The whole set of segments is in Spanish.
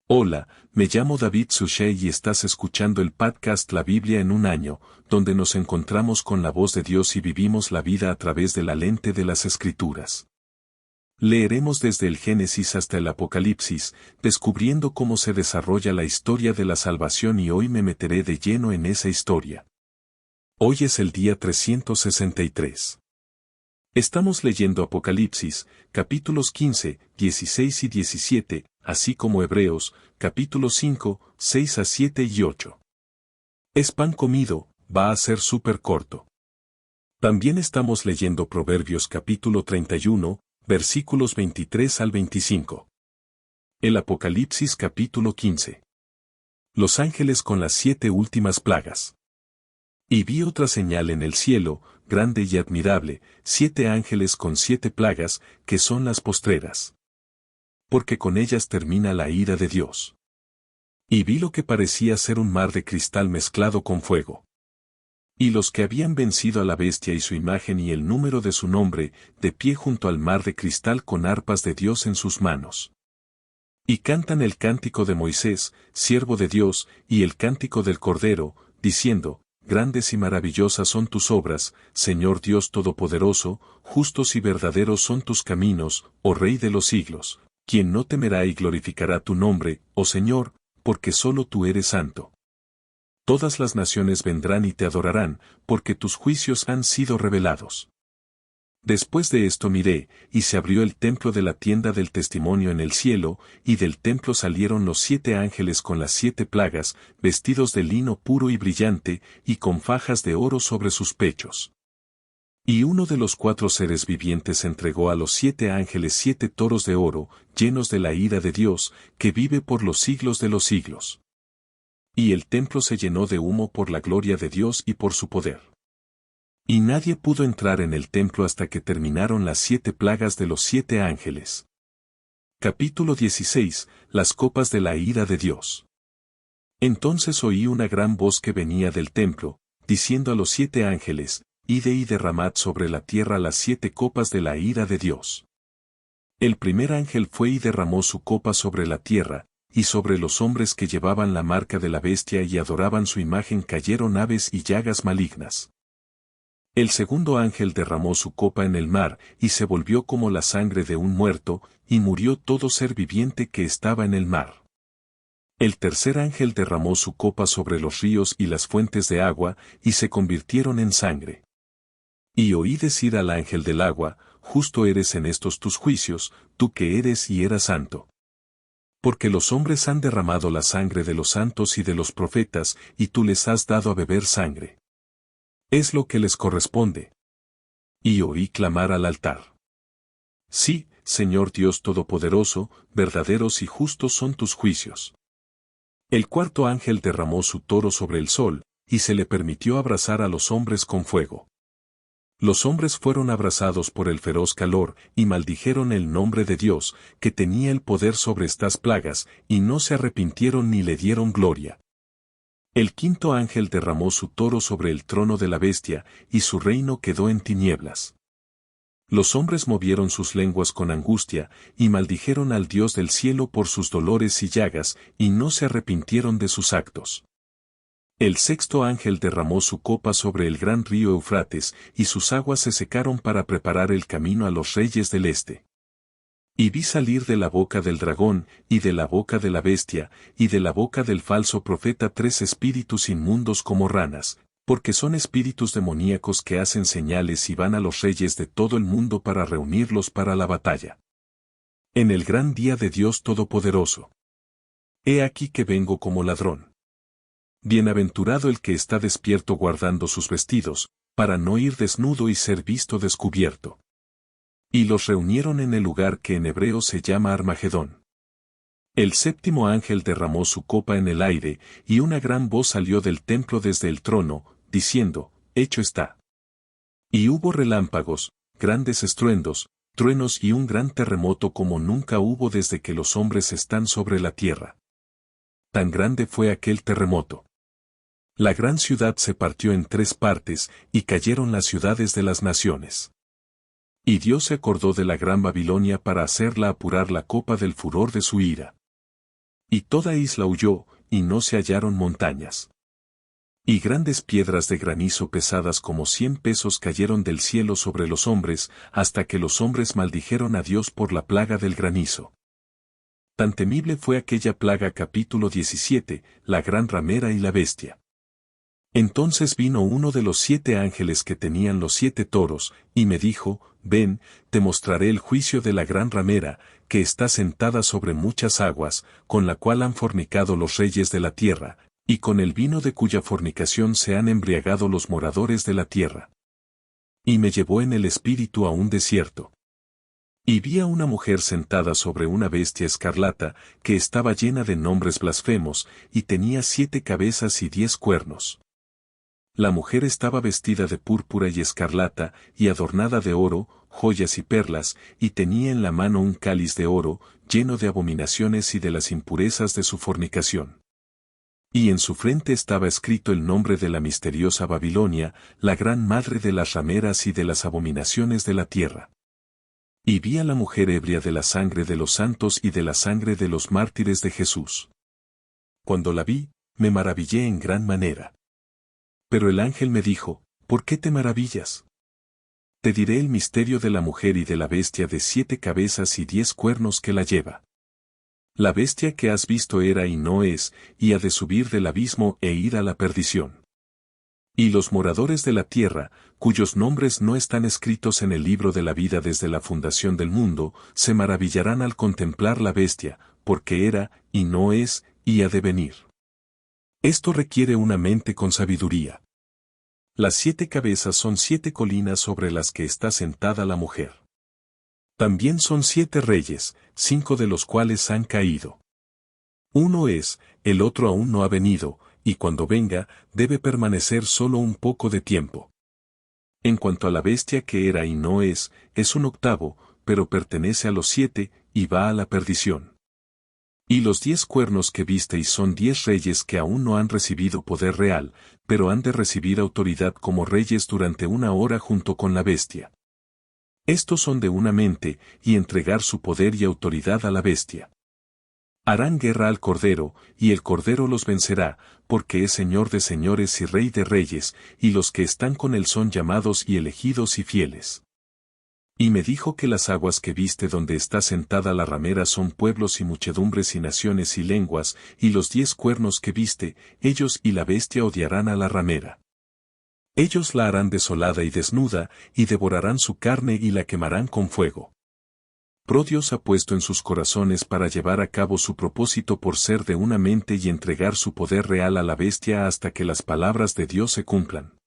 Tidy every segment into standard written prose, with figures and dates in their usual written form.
Hola, me llamo David Suchet y estás escuchando el podcast La Biblia en un año, donde nos encontramos con la voz de Dios y vivimos la vida a través de la lente de las Escrituras. Leeremos desde el Génesis hasta el Apocalipsis, descubriendo cómo se desarrolla la historia de la salvación y hoy me meteré de lleno en esa historia. Hoy es el día 363. Estamos leyendo Apocalipsis, capítulos 15, 16 y 17, así como Hebreos, capítulos 5, 6 a 7 y 8. Es pan comido, va a ser súper corto. También estamos leyendo Proverbios capítulo 31, versículos 23 al 25. El Apocalipsis capítulo 15. Los ángeles con las 7 últimas plagas. Y vi otra señal en el cielo, grande y admirable, 7 ángeles con 7 plagas, que son las postreras. Porque con ellas termina la ira de Dios. Y vi lo que parecía ser un mar de cristal mezclado con fuego. Y los que habían vencido a la bestia y su imagen y el número de su nombre, de pie junto al mar de cristal con arpas de Dios en sus manos. Y cantan el cántico de Moisés, siervo de Dios, y el cántico del Cordero, diciendo: Grandes y maravillosas son tus obras, Señor Dios Todopoderoso, justos y verdaderos son tus caminos, oh Rey de los siglos. Quien no temerá y glorificará tu nombre, oh Señor, porque solo tú eres santo. Todas las naciones vendrán y te adorarán, porque tus juicios han sido revelados. Después de esto miré, y se abrió el templo de la tienda del testimonio en el cielo, y del templo salieron los 7 ángeles con las 7 plagas, vestidos de lino puro y brillante, y con fajas de oro sobre sus pechos. Y uno de los 4 seres vivientes entregó a los 7 ángeles 7 toros de oro, llenos de la ira de Dios, que vive por los siglos de los siglos. Y el templo se llenó de humo por la gloria de Dios y por su poder. Y nadie pudo entrar en el templo hasta que terminaron las 7 plagas de los 7 ángeles. Capítulo 16. Las copas de la ira de Dios. Entonces oí una gran voz que venía del templo, diciendo a los 7 ángeles: Ide y derramad sobre la tierra las 7 copas de la ira de Dios. El primer ángel fue y derramó su copa sobre la tierra, y sobre los hombres que llevaban la marca de la bestia y adoraban su imagen cayeron aves y llagas malignas. El segundo ángel derramó su copa en el mar, y se volvió como la sangre de un muerto, y murió todo ser viviente que estaba en el mar. El tercer ángel derramó su copa sobre los ríos y las fuentes de agua, y se convirtieron en sangre. Y oí decir al ángel del agua: Justo eres en estos tus juicios, tú que eres y eras santo. Porque los hombres han derramado la sangre de los santos y de los profetas, y tú les has dado a beber sangre. Es lo que les corresponde. Y oí clamar al altar: Sí, Señor Dios Todopoderoso, verdaderos y justos son tus juicios. El cuarto ángel derramó su toro sobre el sol, y se le permitió abrasar a los hombres con fuego. Los hombres fueron abrasados por el feroz calor, y maldijeron el nombre de Dios, que tenía el poder sobre estas plagas, y no se arrepintieron ni le dieron gloria. El quinto ángel derramó su toro sobre el trono de la bestia, y su reino quedó en tinieblas. Los hombres movieron sus lenguas con angustia, y maldijeron al Dios del cielo por sus dolores y llagas, y no se arrepintieron de sus actos. El sexto ángel derramó su copa sobre el gran río Eufrates, y sus aguas se secaron para preparar el camino a los reyes del este. Y vi salir de la boca del dragón, y de la boca de la bestia, y de la boca del falso profeta 3 espíritus inmundos como ranas, porque son espíritus demoníacos que hacen señales y van a los reyes de todo el mundo para reunirlos para la batalla. En el gran día de Dios Todopoderoso. He aquí que vengo como ladrón. Bienaventurado el que está despierto guardando sus vestidos, para no ir desnudo y ser visto descubierto. Y los reunieron en el lugar que en hebreo se llama Armagedón. El séptimo ángel derramó su copa en el aire, y una gran voz salió del templo desde el trono, diciendo: Hecho está. Y hubo relámpagos, grandes estruendos, truenos y un gran terremoto como nunca hubo desde que los hombres están sobre la tierra. Tan grande fue aquel terremoto. La gran ciudad se partió en 3 partes, y cayeron las ciudades de las naciones. Y Dios se acordó de la gran Babilonia para hacerla apurar la copa del furor de su ira. Y toda isla huyó, y no se hallaron montañas. Y grandes piedras de granizo pesadas como 100 pesos cayeron del cielo sobre los hombres, hasta que los hombres maldijeron a Dios por la plaga del granizo. Tan temible fue aquella plaga. Capítulo 17, la gran ramera y la bestia. Entonces vino uno de los 7 ángeles que tenían los 7 toros, y me dijo, ven, te mostraré el juicio de la gran ramera, que está sentada sobre muchas aguas, con la cual han fornicado los reyes de la tierra, y con el vino de cuya fornicación se han embriagado los moradores de la tierra. Y me llevó en el espíritu a un desierto. Y vi a una mujer sentada sobre una bestia escarlata, que estaba llena de nombres blasfemos, y tenía 7 cabezas y 10 cuernos. La mujer estaba vestida de púrpura y escarlata, y adornada de oro, joyas y perlas, y tenía en la mano un cáliz de oro, lleno de abominaciones y de las impurezas de su fornicación. Y en su frente estaba escrito el nombre de la misteriosa Babilonia, la gran madre de las rameras y de las abominaciones de la tierra. Y vi a la mujer ebria de la sangre de los santos y de la sangre de los mártires de Jesús. Cuando la vi, me maravillé en gran manera. Pero el ángel me dijo, ¿por qué te maravillas? Te diré el misterio de la mujer y de la bestia de 7 cabezas y 10 cuernos que la lleva. La bestia que has visto era y no es, y ha de subir del abismo e ir a la perdición. Y los moradores de la tierra, cuyos nombres no están escritos en el libro de la vida desde la fundación del mundo, se maravillarán al contemplar la bestia, porque era, y no es, y ha de venir. Esto requiere una mente con sabiduría. Las 7 cabezas son 7 colinas sobre las que está sentada la mujer. También son 7 reyes, 5 de los cuales han caído. Uno es, el otro aún no ha venido, y cuando venga, debe permanecer solo un poco de tiempo. En cuanto a la bestia que era y no es un octavo, pero pertenece a los 7, y va a la perdición. Y los 10 cuernos que visteis son 10 reyes que aún no han recibido poder real, pero han de recibir autoridad como reyes durante 1 hora junto con la bestia. Estos son de una mente, y entregar su poder y autoridad a la bestia. Harán guerra al Cordero, y el Cordero los vencerá, porque es Señor de señores y Rey de reyes, y los que están con él son llamados y elegidos y fieles. Y me dijo que las aguas que viste donde está sentada la ramera son pueblos y muchedumbres y naciones y lenguas, y los 10 cuernos que viste, ellos y la bestia odiarán a la ramera. Ellos la harán desolada y desnuda, y devorarán su carne y la quemarán con fuego. Dios ha puesto en sus corazones para llevar a cabo su propósito por ser de una mente y entregar su poder real a la bestia hasta que las palabras de Dios se cumplan.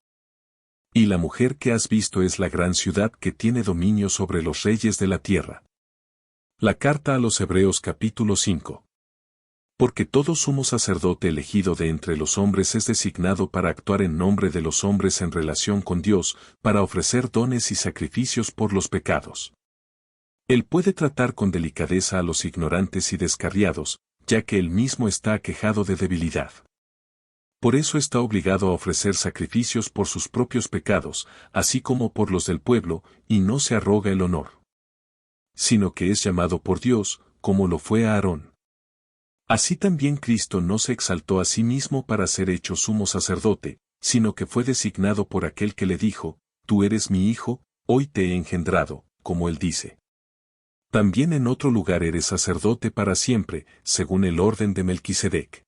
Y la mujer que has visto es la gran ciudad que tiene dominio sobre los reyes de la tierra. La carta a los Hebreos capítulo 5. Porque todo sumo sacerdote elegido de entre los hombres es designado para actuar en nombre de los hombres en relación con Dios, para ofrecer dones y sacrificios por los pecados. Él puede tratar con delicadeza a los ignorantes y descarriados, ya que él mismo está aquejado de debilidad. Por eso está obligado a ofrecer sacrificios por sus propios pecados, así como por los del pueblo, y no se arroga el honor. Sino que es llamado por Dios, como lo fue a Aarón. Así también Cristo no se exaltó a sí mismo para ser hecho sumo sacerdote, sino que fue designado por aquel que le dijo, Tú eres mi hijo, hoy te he engendrado, como él dice. También en otro lugar eres sacerdote para siempre, según el orden de Melquisedec.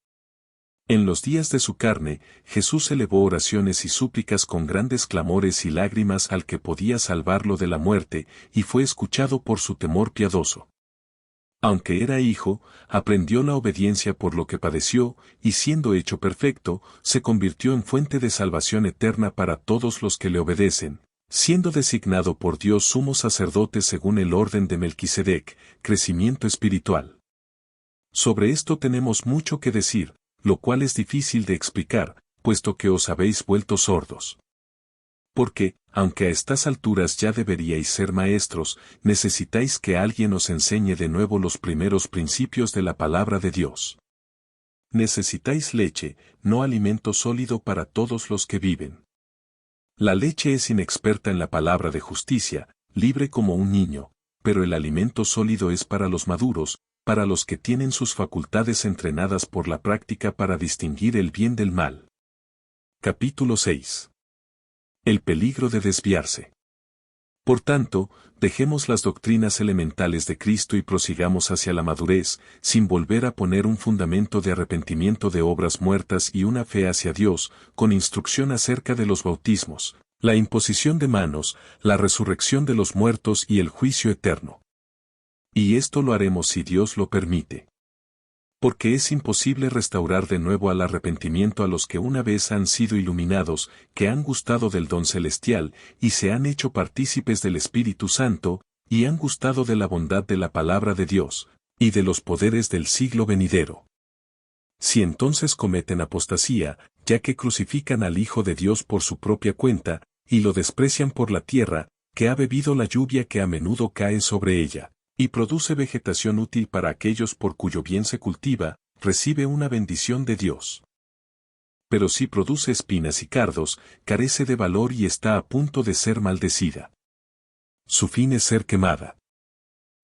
En los días de su carne, Jesús elevó oraciones y súplicas con grandes clamores y lágrimas al que podía salvarlo de la muerte, y fue escuchado por su temor piadoso. Aunque era hijo, aprendió la obediencia por lo que padeció, y siendo hecho perfecto, se convirtió en fuente de salvación eterna para todos los que le obedecen, siendo designado por Dios sumo sacerdote según el orden de Melquisedec, crecimiento espiritual. Sobre esto tenemos mucho que decir, lo cual es difícil de explicar, puesto que os habéis vuelto sordos. Porque, aunque a estas alturas ya deberíais ser maestros, necesitáis que alguien os enseñe de nuevo los primeros principios de la palabra de Dios. Necesitáis leche, no alimento sólido para todos los que viven. La leche es inexperta en la palabra de justicia, libre como un niño, pero el alimento sólido es para los maduros, para los que tienen sus facultades entrenadas por la práctica para distinguir el bien del mal. Capítulo 6. El peligro de desviarse. Por tanto, dejemos las doctrinas elementales de Cristo y prosigamos hacia la madurez, sin volver a poner un fundamento de arrepentimiento de obras muertas y una fe hacia Dios, con instrucción acerca de los bautismos, la imposición de manos, la resurrección de los muertos y el juicio eterno. Y esto lo haremos si Dios lo permite. Porque es imposible restaurar de nuevo al arrepentimiento a los que una vez han sido iluminados, que han gustado del don celestial, y se han hecho partícipes del Espíritu Santo, y han gustado de la bondad de la palabra de Dios, y de los poderes del siglo venidero. Si entonces cometen apostasía, ya que crucifican al Hijo de Dios por su propia cuenta, y lo desprecian por la tierra, que ha bebido la lluvia que a menudo cae sobre ella, y produce vegetación útil para aquellos por cuyo bien se cultiva, recibe una bendición de Dios. Pero si produce espinas y cardos, carece de valor y está a punto de ser maldecida. Su fin es ser quemada.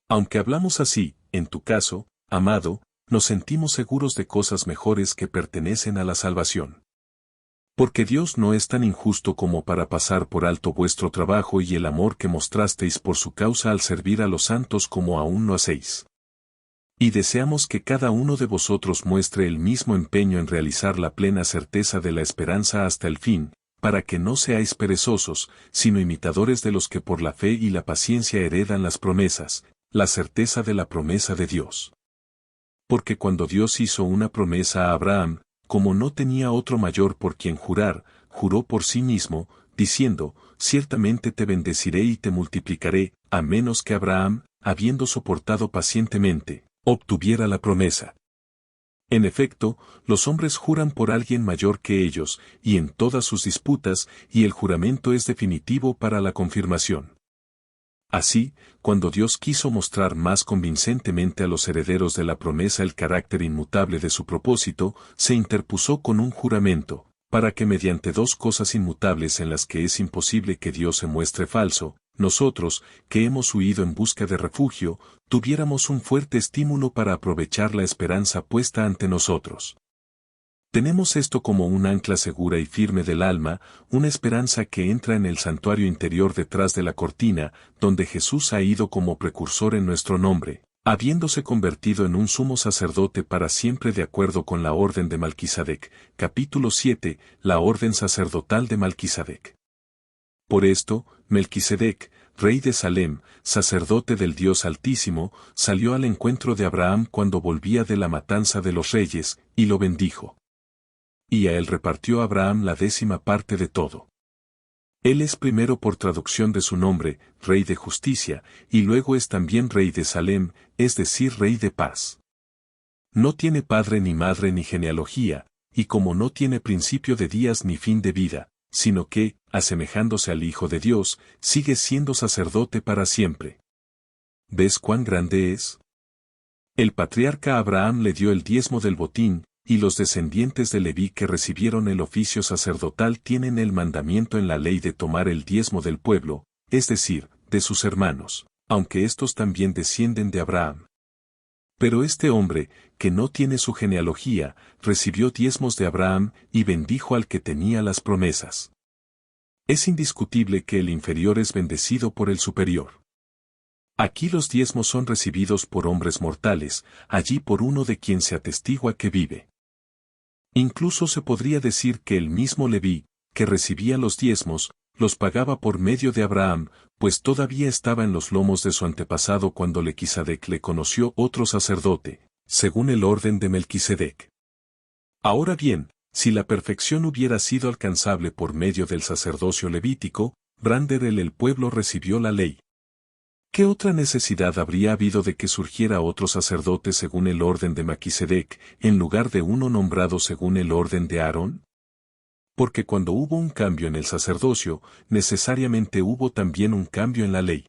Aunque hablamos así, en tu caso, amado, nos sentimos seguros de cosas mejores que pertenecen a la salvación. Porque Dios no es tan injusto como para pasar por alto vuestro trabajo y el amor que mostrasteis por su causa al servir a los santos como aún lo hacéis. Y deseamos que cada uno de vosotros muestre el mismo empeño en realizar la plena certeza de la esperanza hasta el fin, para que no seáis perezosos, sino imitadores de los que por la fe y la paciencia heredan las promesas, la certeza de la promesa de Dios. Porque cuando Dios hizo una promesa a Abraham, como no tenía otro mayor por quien jurar, juró por sí mismo, diciendo, ciertamente te bendeciré y te multiplicaré, a menos que Abraham, habiendo soportado pacientemente, obtuviera la promesa. En efecto, los hombres juran por alguien mayor que ellos, y en todas sus disputas, y el juramento es definitivo para la confirmación. Así, cuando Dios quiso mostrar más convincentemente a los herederos de la promesa el carácter inmutable de su propósito, se interpuso con un juramento, para que mediante dos cosas inmutables en las que es imposible que Dios se muestre falso, nosotros, que hemos huido en busca de refugio, tuviéramos un fuerte estímulo para aprovechar la esperanza puesta ante nosotros. Tenemos esto como un ancla segura y firme del alma, una esperanza que entra en el santuario interior detrás de la cortina, donde Jesús ha ido como precursor en nuestro nombre, habiéndose convertido en un sumo sacerdote para siempre de acuerdo con la orden de Melquisedec. Capítulo 7, la orden sacerdotal de Melquisedec. Por esto, Melquisedec, rey de Salem, sacerdote del Dios Altísimo, salió al encuentro de Abraham cuando volvía de la matanza de los reyes, y lo bendijo. Y a él repartió Abraham la 10ª parte de todo. Él es primero por traducción de su nombre, Rey de Justicia, y luego es también Rey de Salem, es decir, Rey de Paz. No tiene padre ni madre ni genealogía, y como no tiene principio de días ni fin de vida, sino que, asemejándose al Hijo de Dios, sigue siendo sacerdote para siempre. ¿Ves cuán grande es? El patriarca Abraham le dio el diezmo del botín, y los descendientes de Leví que recibieron el oficio sacerdotal tienen el mandamiento en la ley de tomar el diezmo del pueblo, es decir, de sus hermanos, aunque estos también descienden de Abraham. Pero este hombre, que no tiene su genealogía, recibió diezmos de Abraham y bendijo al que tenía las promesas. Es indiscutible que el inferior es bendecido por el superior. Aquí los diezmos son recibidos por hombres mortales, allí por uno de quien se atestigua que vive. Incluso se podría decir que el mismo Leví, que recibía los diezmos, los pagaba por medio de Abraham, pues todavía estaba en los lomos de su antepasado cuando Melquisedec le conoció otro sacerdote, según el orden de Melquisedec. Ahora bien, si la perfección hubiera sido alcanzable por medio del sacerdocio levítico, Brander el pueblo recibió la ley. ¿Qué otra necesidad habría habido de que surgiera otro sacerdote según el orden de Melquisedec, en lugar de uno nombrado según el orden de Aarón? Porque cuando hubo un cambio en el sacerdocio, necesariamente hubo también un cambio en la ley.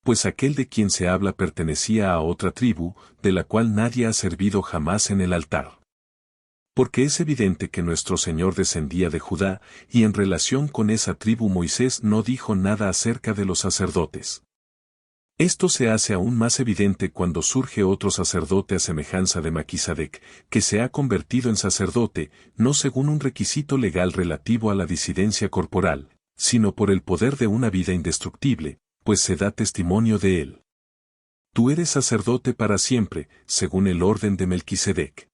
Pues aquel de quien se habla pertenecía a otra tribu, de la cual nadie ha servido jamás en el altar. Porque es evidente que nuestro Señor descendía de Judá, y en relación con esa tribu Moisés no dijo nada acerca de los sacerdotes. Esto se hace aún más evidente cuando surge otro sacerdote a semejanza de Melquisedec, que se ha convertido en sacerdote, no según un requisito legal relativo a la disidencia corporal, sino por el poder de una vida indestructible, pues se da testimonio de él. Tú eres sacerdote para siempre, según el orden de Melquisedec.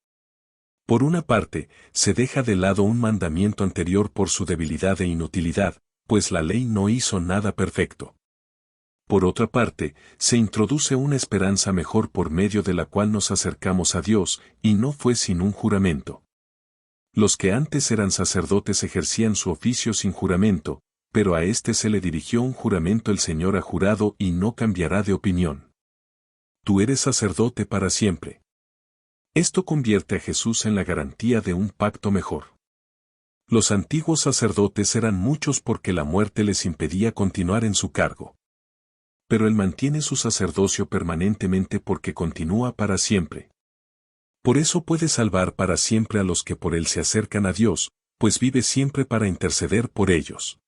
Por una parte, se deja de lado un mandamiento anterior por su debilidad e inutilidad, pues la ley no hizo nada perfecto. Por otra parte, se introduce una esperanza mejor por medio de la cual nos acercamos a Dios, y no fue sin un juramento. Los que antes eran sacerdotes ejercían su oficio sin juramento, pero a éste se le dirigió un juramento. El Señor ha jurado y no cambiará de opinión. Tú eres sacerdote para siempre. Esto convierte a Jesús en la garantía de un pacto mejor. Los antiguos sacerdotes eran muchos porque la muerte les impedía continuar en su cargo. Pero Él mantiene su sacerdocio permanentemente porque continúa para siempre. Por eso puede salvar para siempre a los que por Él se acercan a Dios, pues vive siempre para interceder por ellos.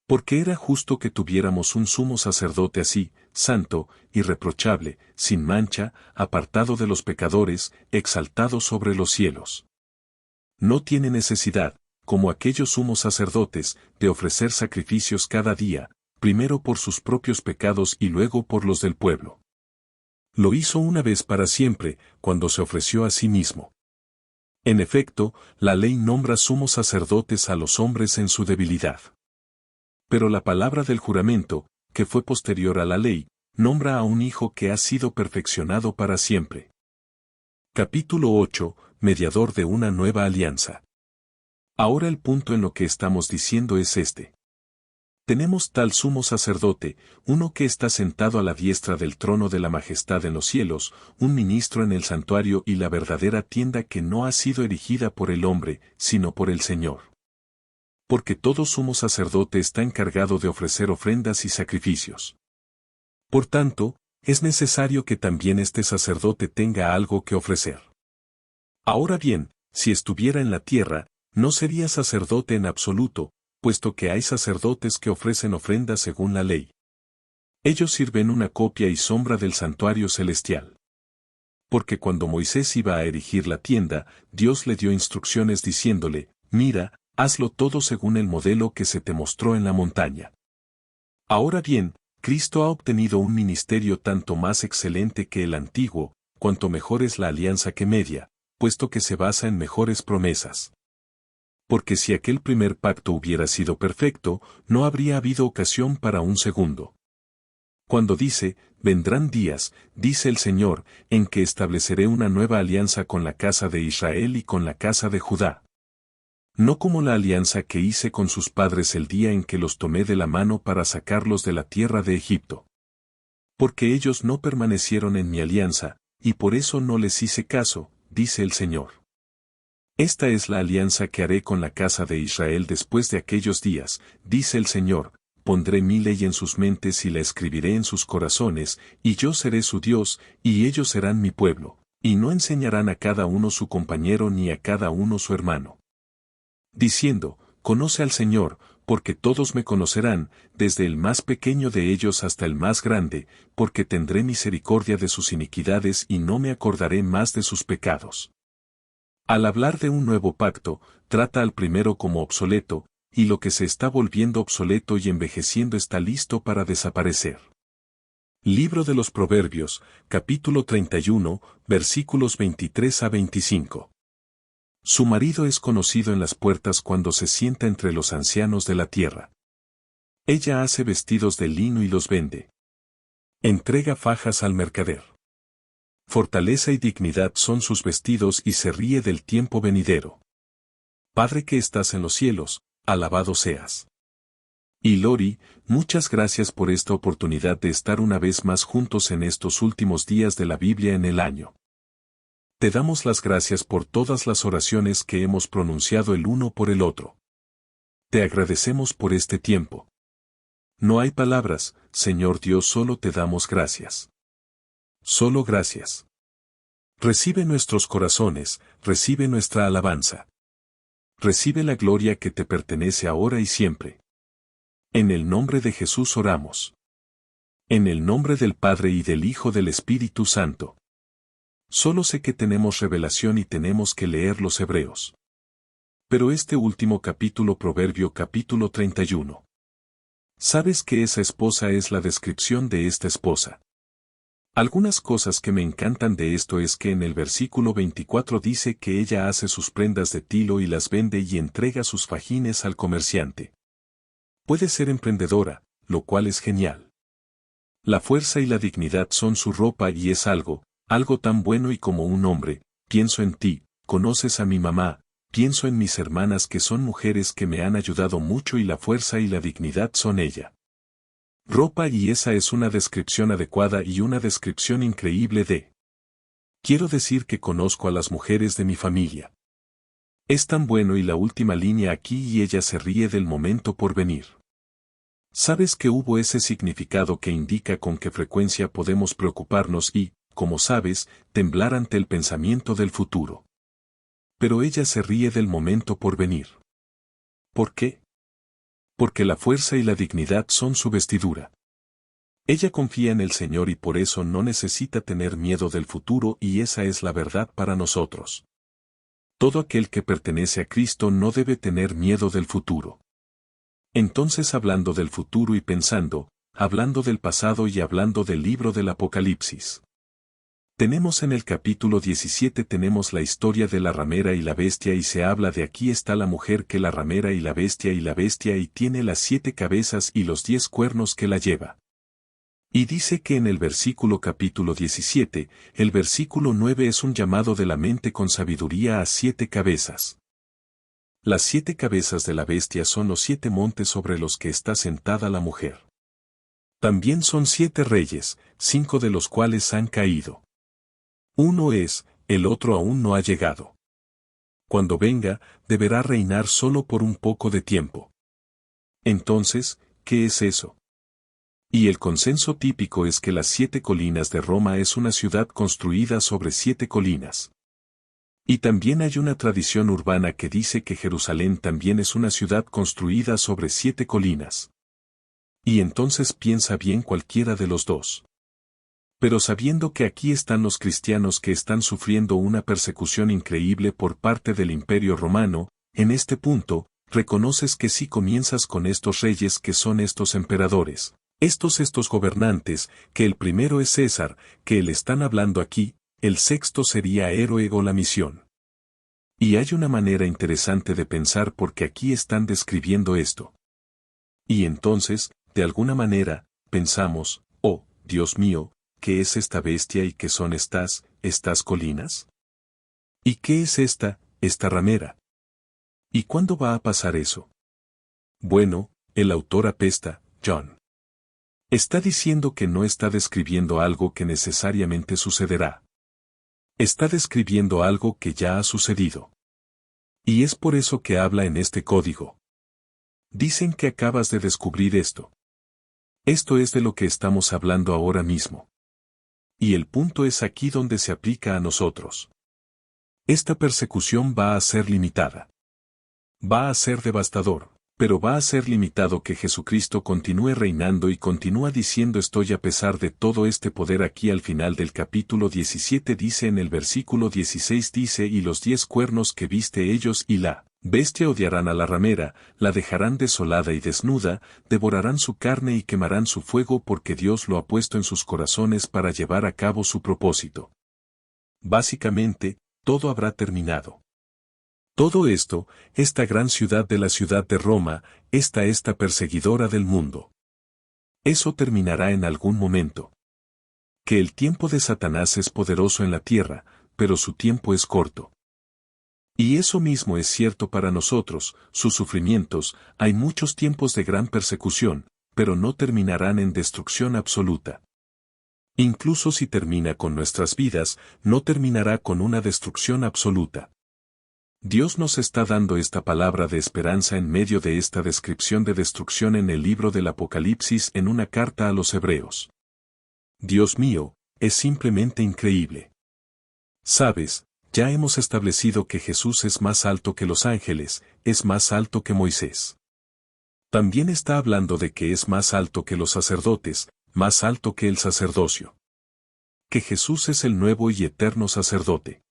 Porque era justo que tuviéramos un sumo sacerdote así, santo, irreprochable, sin mancha, apartado de los pecadores, exaltado sobre los cielos. No tiene necesidad, como aquellos sumos sacerdotes, de ofrecer sacrificios cada día, primero por sus propios pecados y luego por los del pueblo. Lo hizo una vez para siempre, cuando se ofreció a sí mismo. En efecto, la ley nombra sumos sacerdotes a los hombres en su debilidad. Pero la palabra del juramento, que fue posterior a la ley, nombra a un hijo que ha sido perfeccionado para siempre. Capítulo 8. Mediador de una nueva alianza. Ahora el punto en lo que estamos diciendo es este. Tenemos tal sumo sacerdote, uno que está sentado a la diestra del trono de la majestad en los cielos, un ministro en el santuario y la verdadera tienda que no ha sido erigida por el hombre, sino por el Señor. Porque todo sumo sacerdote está encargado de ofrecer ofrendas y sacrificios. Por tanto, es necesario que también este sacerdote tenga algo que ofrecer. Ahora bien, si estuviera en la tierra, no sería sacerdote en absoluto, puesto que hay sacerdotes que ofrecen ofrendas según la ley. Ellos sirven una copia y sombra del santuario celestial. Porque cuando Moisés iba a erigir la tienda, Dios le dio instrucciones diciéndole, mira, hazlo todo según el modelo que se te mostró en la montaña. Ahora bien, Cristo ha obtenido un ministerio tanto más excelente que el antiguo, cuanto mejor es la alianza que media, puesto que se basa en mejores promesas. Porque si aquel primer pacto hubiera sido perfecto, no habría habido ocasión para un segundo. Cuando dice, vendrán días, dice el Señor, en que estableceré una nueva alianza con la casa de Israel y con la casa de Judá. No como la alianza que hice con sus padres el día en que los tomé de la mano para sacarlos de la tierra de Egipto. Porque ellos no permanecieron en mi alianza, y por eso no les hice caso, dice el Señor. Esta es la alianza que haré con la casa de Israel después de aquellos días, dice el Señor, pondré mi ley en sus mentes y la escribiré en sus corazones, y yo seré su Dios, y ellos serán mi pueblo, y no enseñarán a cada uno su compañero ni a cada uno su hermano. Diciendo, conoce al Señor, porque todos me conocerán, desde el más pequeño de ellos hasta el más grande, porque tendré misericordia de sus iniquidades y no me acordaré más de sus pecados. Al hablar de un nuevo pacto, trata al primero como obsoleto, y lo que se está volviendo obsoleto y envejeciendo está listo para desaparecer. Libro de los Proverbios, capítulo 31, versículos 23 a 25. Su marido es conocido en las puertas cuando se sienta entre los ancianos de la tierra. Ella hace vestidos de lino y los vende. Entrega fajas al mercader. Fortaleza y dignidad son sus vestidos y se ríe del tiempo venidero. Padre que estás en los cielos, alabado seas. Y Lori, muchas gracias por esta oportunidad de estar una vez más juntos en estos últimos días de la Biblia en el año. Te damos las gracias por todas las oraciones que hemos pronunciado el uno por el otro. Te agradecemos por este tiempo. No hay palabras, Señor Dios, solo te damos gracias. Solo gracias. Recibe nuestros corazones, recibe nuestra alabanza. Recibe la gloria que te pertenece ahora y siempre. En el nombre de Jesús oramos. En el nombre del Padre y del Hijo del Espíritu Santo. Solo sé que tenemos revelación y tenemos que leer los Hebreos. Pero este último capítulo, Proverbio capítulo 31. ¿Sabes que esa esposa es la descripción de esta esposa? Algunas cosas que me encantan de esto es que en el versículo 24 dice que ella hace sus prendas de tilo y las vende y entrega sus fajines al comerciante. Puede ser emprendedora, lo cual es genial. La fuerza y la dignidad son su ropa y es algo tan bueno y como un hombre, pienso en ti, conoces a mi mamá, pienso en mis hermanas que son mujeres que me han ayudado mucho y la fuerza y la dignidad son ella. Ropa y esa es una descripción adecuada y una descripción increíble de. Quiero decir que conozco a las mujeres de mi familia. Es tan bueno y la última línea aquí y ella se ríe del momento por venir. ¿Sabes que hubo ese significado que indica con qué frecuencia podemos preocuparnos y, como sabes, temblar ante el pensamiento del futuro? Pero ella se ríe del momento por venir. ¿Por qué? Porque la fuerza y la dignidad son su vestidura. Ella confía en el Señor y por eso no necesita tener miedo del futuro y esa es la verdad para nosotros. Todo aquel que pertenece a Cristo no debe tener miedo del futuro. Entonces hablando del futuro y pensando, hablando del pasado y hablando del libro del Apocalipsis. Tenemos en el capítulo 17 tenemos la historia de la ramera y la bestia y se habla de aquí está la mujer que la ramera y la bestia y tiene las 7 cabezas y los 10 cuernos que la lleva. Y dice que en el versículo capítulo 17, el versículo 9 es un llamado de la mente con sabiduría a 7 cabezas. Las 7 cabezas de la bestia son los 7 montes sobre los que está sentada la mujer. También son 7 reyes, 5 de los cuales han caído. Uno es, el otro aún no ha llegado. Cuando venga, deberá reinar solo por un poco de tiempo. Entonces, ¿qué es eso? Y el consenso típico es que las 7 colinas de Roma es una ciudad construida sobre 7 colinas. Y también hay una tradición urbana que dice que Jerusalén también es una ciudad construida sobre 7 colinas. Y entonces piensa bien cualquiera de los dos. Pero sabiendo que aquí están los cristianos que están sufriendo una persecución increíble por parte del Imperio Romano, en este punto, reconoces que si comienzas con estos reyes que son estos emperadores, estos gobernantes, que el primero es César, que él están hablando aquí, el sexto sería héroe o la misión. Y hay una manera interesante de pensar porque aquí están describiendo esto. Y entonces, de alguna manera, pensamos, oh, Dios mío, ¿qué es esta bestia y qué son estas colinas? ¿Y qué es esta ramera? ¿Y cuándo va a pasar eso? Bueno, el autor apesta, John. Está diciendo que no está describiendo algo que necesariamente sucederá. Está describiendo algo que ya ha sucedido. Y es por eso que habla en este código. Dicen que acabas de descubrir esto. Esto es de lo que estamos hablando ahora mismo. Y el punto es aquí donde se aplica a nosotros. Esta persecución va a ser limitada. Va a ser devastador, pero va a ser limitado que Jesucristo continúe reinando y continúa diciendo estoy a pesar de todo este poder aquí al final del capítulo 17 dice en el versículo 16 dice y los 10 cuernos que viste ellos y la bestia odiarán a la ramera, la dejarán desolada y desnuda, devorarán su carne y quemarán su fuego porque Dios lo ha puesto en sus corazones para llevar a cabo su propósito. Básicamente, todo habrá terminado. Todo esto, esta gran ciudad de la ciudad de Roma, esta perseguidora del mundo. Eso terminará en algún momento. Que el tiempo de Satanás es poderoso en la tierra, pero su tiempo es corto. Y eso mismo es cierto para nosotros, sus sufrimientos, hay muchos tiempos de gran persecución, pero no terminarán en destrucción absoluta. Incluso si termina con nuestras vidas, no terminará con una destrucción absoluta. Dios nos está dando esta palabra de esperanza en medio de esta descripción de destrucción en el libro del Apocalipsis en una carta a los Hebreos. Dios mío, es simplemente increíble. Sabes, ya hemos establecido que Jesús es más alto que los ángeles, es más alto que Moisés. También está hablando de que es más alto que los sacerdotes, más alto que el sacerdocio. Que Jesús es el nuevo y eterno sacerdote.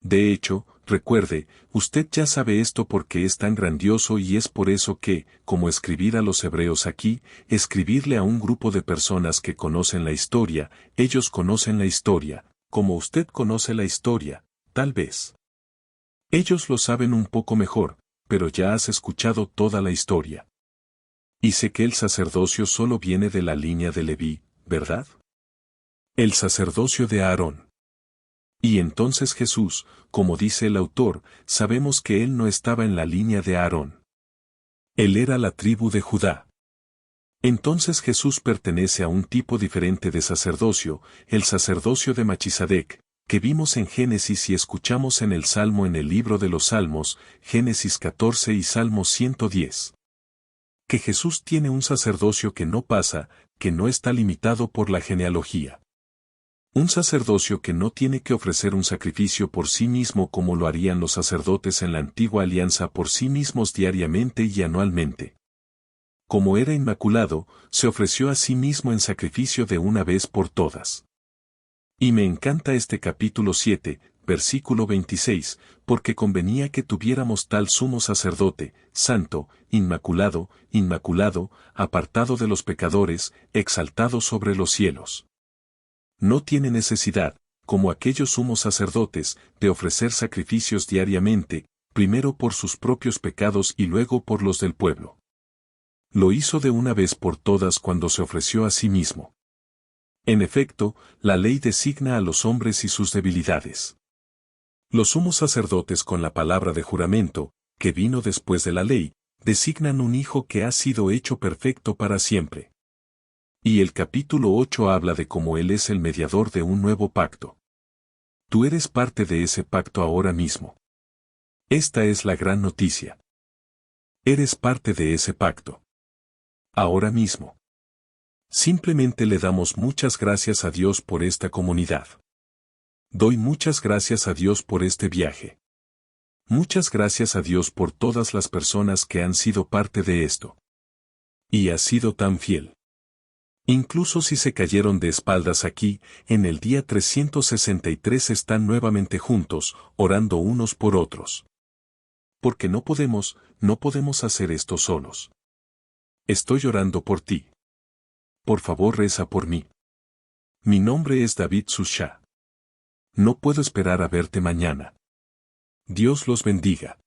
De hecho, recuerde, usted ya sabe esto porque es tan grandioso y es por eso que, como escribir a los hebreos aquí, escribirle a un grupo de personas que conocen la historia, ellos conocen la historia, como usted conoce la historia, tal vez. Ellos lo saben un poco mejor, pero ya has escuchado toda la historia. Y sé que el sacerdocio solo viene de la línea de Leví, ¿verdad? El sacerdocio de Aarón. Y entonces Jesús, como dice el autor, sabemos que él no estaba en la línea de Aarón. Él era la tribu de Judá. Entonces Jesús pertenece a un tipo diferente de sacerdocio, el sacerdocio de Melquisedec, que vimos en Génesis y escuchamos en el Salmo en el libro de los Salmos, Génesis 14 y Salmo 110. Que Jesús tiene un sacerdocio que no pasa, que no está limitado por la genealogía. Un sacerdocio que no tiene que ofrecer un sacrificio por sí mismo como lo harían los sacerdotes en la antigua alianza por sí mismos diariamente y anualmente. Como era inmaculado, se ofreció a sí mismo en sacrificio de una vez por todas. Y me encanta este capítulo 7, versículo 26, porque convenía que tuviéramos tal sumo sacerdote, santo, inmaculado, apartado de los pecadores, exaltado sobre los cielos. No tiene necesidad, como aquellos sumos sacerdotes, de ofrecer sacrificios diariamente, primero por sus propios pecados y luego por los del pueblo. Lo hizo de una vez por todas cuando se ofreció a sí mismo. En efecto, la ley designa a los hombres y sus debilidades. Los sumos sacerdotes con la palabra de juramento, que vino después de la ley, designan un hijo que ha sido hecho perfecto para siempre. Y el capítulo 8 habla de cómo Él es el mediador de un nuevo pacto. Tú eres parte de ese pacto ahora mismo. Esta es la gran noticia. Eres parte de ese pacto. Ahora mismo. Simplemente le damos muchas gracias a Dios por esta comunidad. Doy muchas gracias a Dios por este viaje. Muchas gracias a Dios por todas las personas que han sido parte de esto. Y ha sido tan fiel. Incluso si se cayeron de espaldas aquí, en el día 363 están nuevamente juntos, orando unos por otros. Porque no podemos hacer esto solos. Estoy orando por ti. Por favor reza por mí. Mi nombre es David Susha. No puedo esperar a verte mañana. Dios los bendiga.